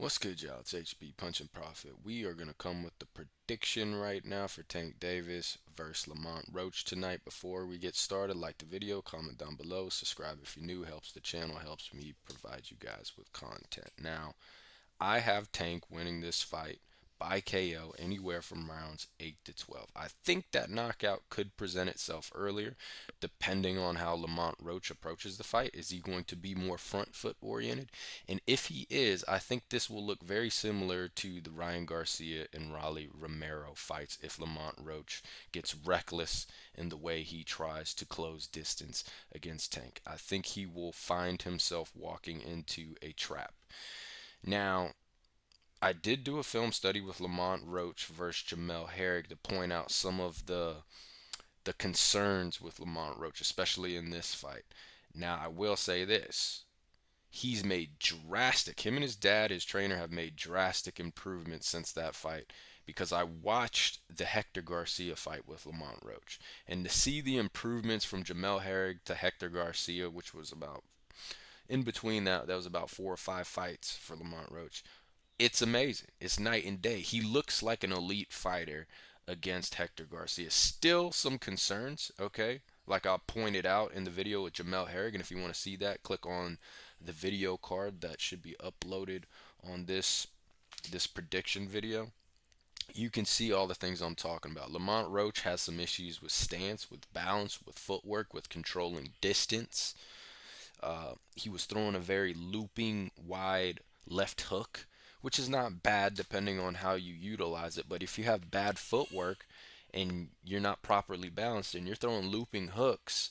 What's good, y'all? It's HB Punch and Profit. We are going to come with the prediction right now for Tank Davis versus Lamont Roach tonight. Before we get started, like the video, comment down below, subscribe if you're new, helps the channel, helps me provide you guys with content. Now, I have Tank winning this fight by KO anywhere from rounds 8 to 12. I think that knockout could present itself earlier depending on how Lamont Roach approaches the fight. Is he going to be more front foot oriented? And if he is, I think this will look very similar to the Ryan Garcia and Raleigh Romero fights if Lamont Roach gets reckless in the way he tries to close distance against Tank. I think he will find himself walking into a trap. Now, I did do a film study with Lamont Roach versus Jamel Herrig to point out some of the concerns with Lamont Roach, especially in this fight. Now, I will say this. He's made drastic, him and his dad, his trainer, have made drastic improvements since that fight because I watched the Hector Garcia fight with Lamont Roach. And to see the improvements from Jamel Herrig to Hector Garcia, which was about in between that was about 4 or 5 fights for Lamont Roach. It's amazing. It's night and day. He looks like an elite fighter against Hector Garcia. Still some concerns, okay? Like I pointed out in the video with Jamel Herrig, and if you want to see that, click on the video card that should be uploaded on this prediction video. You can see all the things I'm talking about. Lamont Roach has some issues with stance, with balance, with footwork, with controlling distance. He was throwing a very looping, wide left hook, which is not bad depending on how you utilize it. But if you have bad footwork and you're not properly balanced and you're throwing looping hooks,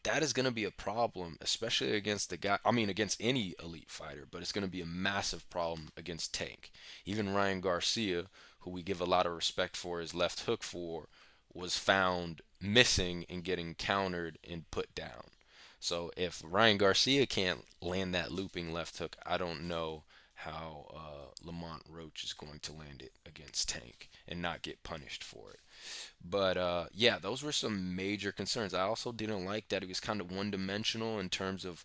that is going to be a problem, especially against the guy. I mean, against any elite fighter, but it's going to be a massive problem against Tank. Even Ryan Garcia, who we give a lot of respect for his left hook for, was found missing and getting countered and put down. So if Ryan Garcia can't land that looping left hook, I don't know how Lamont Roach is going to land it against Tank and not get punished for it. But yeah, those were some major concerns. I also didn't like that he was kind of one dimensional in terms of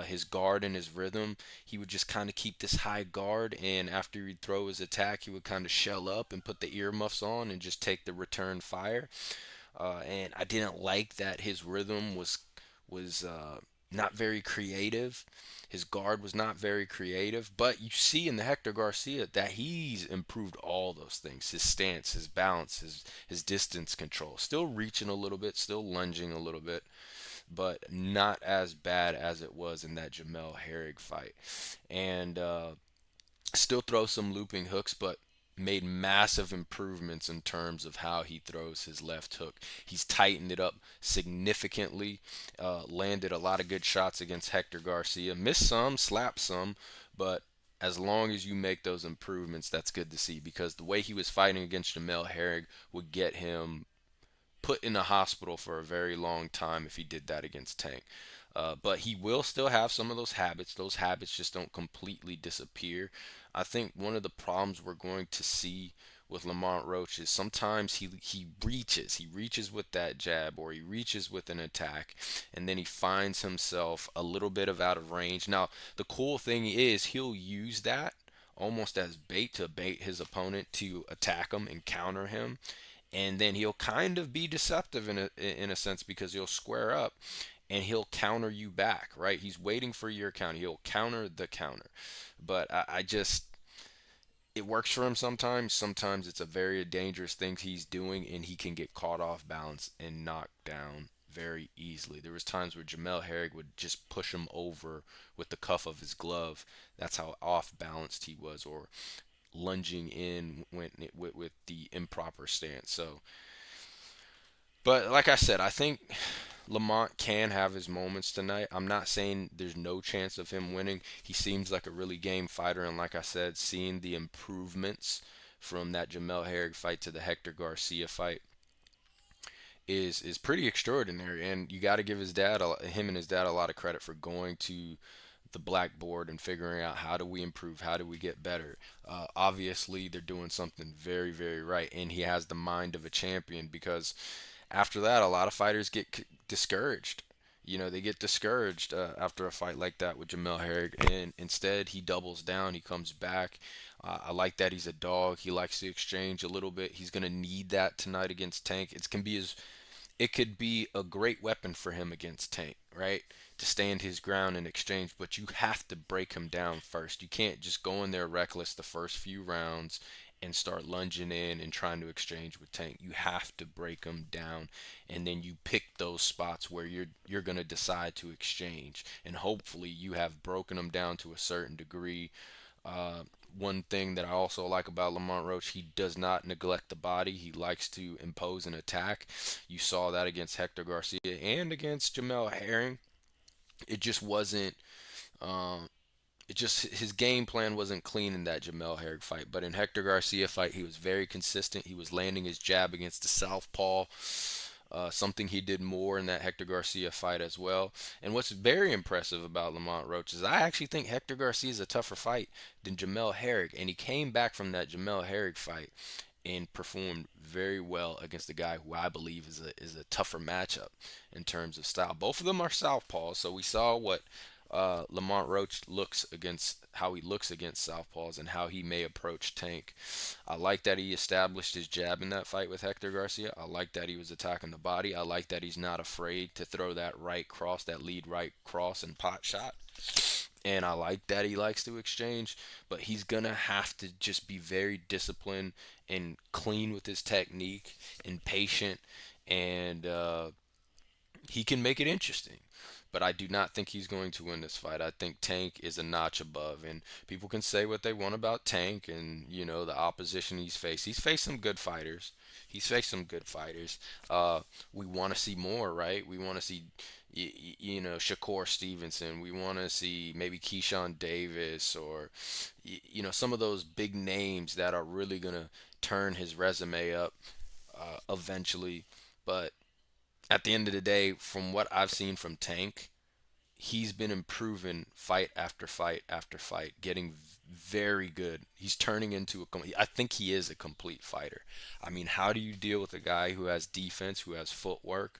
his guard and his rhythm. He would just kind of keep this high guard, and after he'd throw his attack, he would kind of shell up and put the earmuffs on and just take the return fire. And I didn't like that his rhythm was not very creative. His guard was not very creative, but you see in the Hector Garcia that he's improved all those things: his stance, his balance, his distance control. Still reaching a little bit, still lunging a little bit, but not as bad as it was in that Jamel Herrig fight. And still throw some looping hooks, but made massive improvements in terms of how he throws his left hook. He's tightened it up significantly, landed a lot of good shots against Hector Garcia, missed some, slapped some, but as long as you make those improvements, that's good to see because the way he was fighting against Jamel Herrig would get him put in a hospital for a very long time if he did that against Tank. But he will still have some of those habits. Those habits just don't completely disappear. I think one of the problems we're going to see with Lamont Roach is sometimes he reaches with that jab or he reaches with an attack, and then he finds himself a little bit of out of range. Now the cool thing is he'll use that almost as bait to bait his opponent to attack him and counter him, and then he'll kind of be deceptive in a sense because he'll square up and he'll counter you back, right? He's waiting for your counter. He'll counter the counter. But I just, it works for him sometimes. Sometimes it's a very dangerous thing he's doing, and he can get caught off balance and knocked down very easily. There was times where Jamel Herrig would just push him over with the cuff of his glove. That's how off balanced he was, or lunging in with the improper stance. So, but like I said, I think Lamont can have his moments tonight. I'm not saying there's no chance of him winning. He seems like a really game fighter, and like I said, seeing the improvements from that Jamel Herrig fight to the Hector Garcia fight is pretty extraordinary. And you got to give him and his dad a lot of credit for going to the blackboard and figuring out how do we improve, how do we get better. Obviously, they're doing something very, very right, and he has the mind of a champion because after that, a lot of fighters get discouraged. they get discouraged after a fight like that with Jamel Herrig, and instead he doubles down. He comes back. I like that he's a dog. He likes to exchange a little bit. He's gonna need that tonight against Tank. It could be a great weapon for him against Tank, right? To stand his ground in exchange, but you have to break him down first. You can't just go in there reckless the first few rounds and start lunging in and trying to exchange with Tank. You have to break him down, and then you pick those spots where you're going to decide to exchange, and hopefully you have broken him down to a certain degree. uh, One thing that I also like about Lamont Roach, he does not neglect the body. He likes to impose an attack. You saw that against Hector Garcia and against Jamel Herring. It just wasn't. Um, it just his game plan wasn't clean in that Jamel Herring fight. But in Hector Garcia fight, he was very consistent. He was landing his jab against the southpaw. Something he did more in that Hector Garcia fight as well. And what's very impressive about Lamont Roach is I actually think Hector Garcia is a tougher fight than Jamel Herrig, and he came back from that Jamel Herrig fight and performed very well against a guy who I believe is a tougher matchup in terms of style. Both of them are southpaws, so we saw what Lamont Roach looks against how he looks against southpaws and how he may approach Tank. I like that he established his jab in that fight with Hector Garcia. I like that he was attacking the body. I like that he's not afraid to throw that right cross, that lead right cross and pot shot. And I like that he likes to exchange, but he's gonna have to just be very disciplined and clean with his technique and patient, and he can make it interesting. But I do not think he's going to win this fight. I think Tank is a notch above, and people can say what they want about Tank and the opposition he's faced. He's faced some good fighters. He's faced some good fighters. We want to see more, right? We want to see, Shakur Stevenson. We want to see maybe Keyshawn Davis or, some of those big names that are really gonna turn his resume up eventually. But at the end of the day, from what I've seen from Tank, he's been improving fight after fight after fight, getting very good. He's turning into I think he is a complete fighter. I mean, how do you deal with a guy who has defense, who has footwork,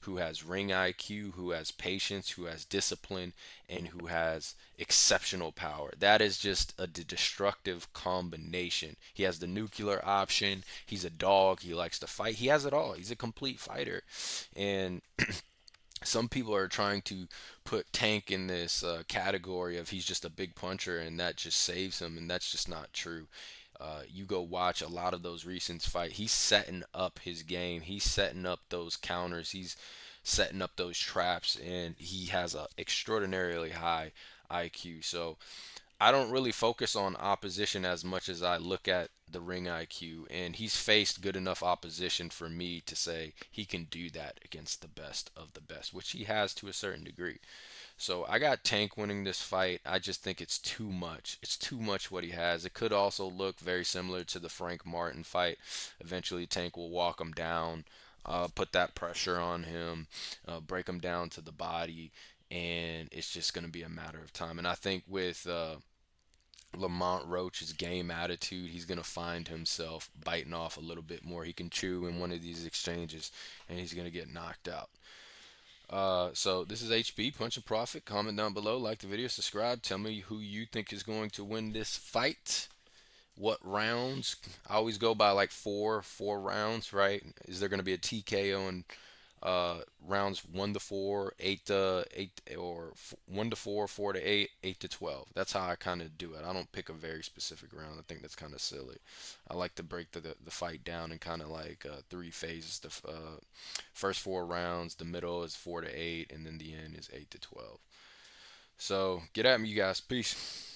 who has ring IQ, who has patience, who has discipline, and who has exceptional power? That is just a destructive combination. He has the nuclear option. He's a dog. He likes to fight. He has it all. He's a complete fighter. And some people are trying to put Tank in this category of he's just a big puncher and that just saves him, and that's just not true. You go watch a lot of those recent fights. He's setting up his game. He's setting up those counters. He's setting up those traps, and he has a extraordinarily high IQ. So I don't really focus on opposition as much as I look at the ring IQ, and he's faced good enough opposition for me to say he can do that against the best of the best, which he has to a certain degree. So I got Tank winning this fight. I just think it's too much. It's too much what he has. It could also look very similar to the Frank Martin fight. Eventually, Tank will walk him down, put that pressure on him, break him down to the body, and it's just going to be a matter of time. And I think with Lamont Roach's game attitude, he's going to find himself biting off a little bit more. He can chew in one of these exchanges, and he's going to get knocked out. So this is HB Punch and Profit. Comment down below, like the video, subscribe. Tell me who you think is going to win this fight. What rounds? I always go by like four rounds, right? Is there going to be a TKO and rounds 1 to 4, 8 to 8, or 1 to 4, 4 to 8, 8 to 12. That's how I kind of do it. I don't pick a very specific round. I think that's kind of silly. I like to break the fight down in kind of like three phases. The first 4 rounds, the middle is 4 to 8, and then the end is 8 to 12. So get at me, you guys. Peace.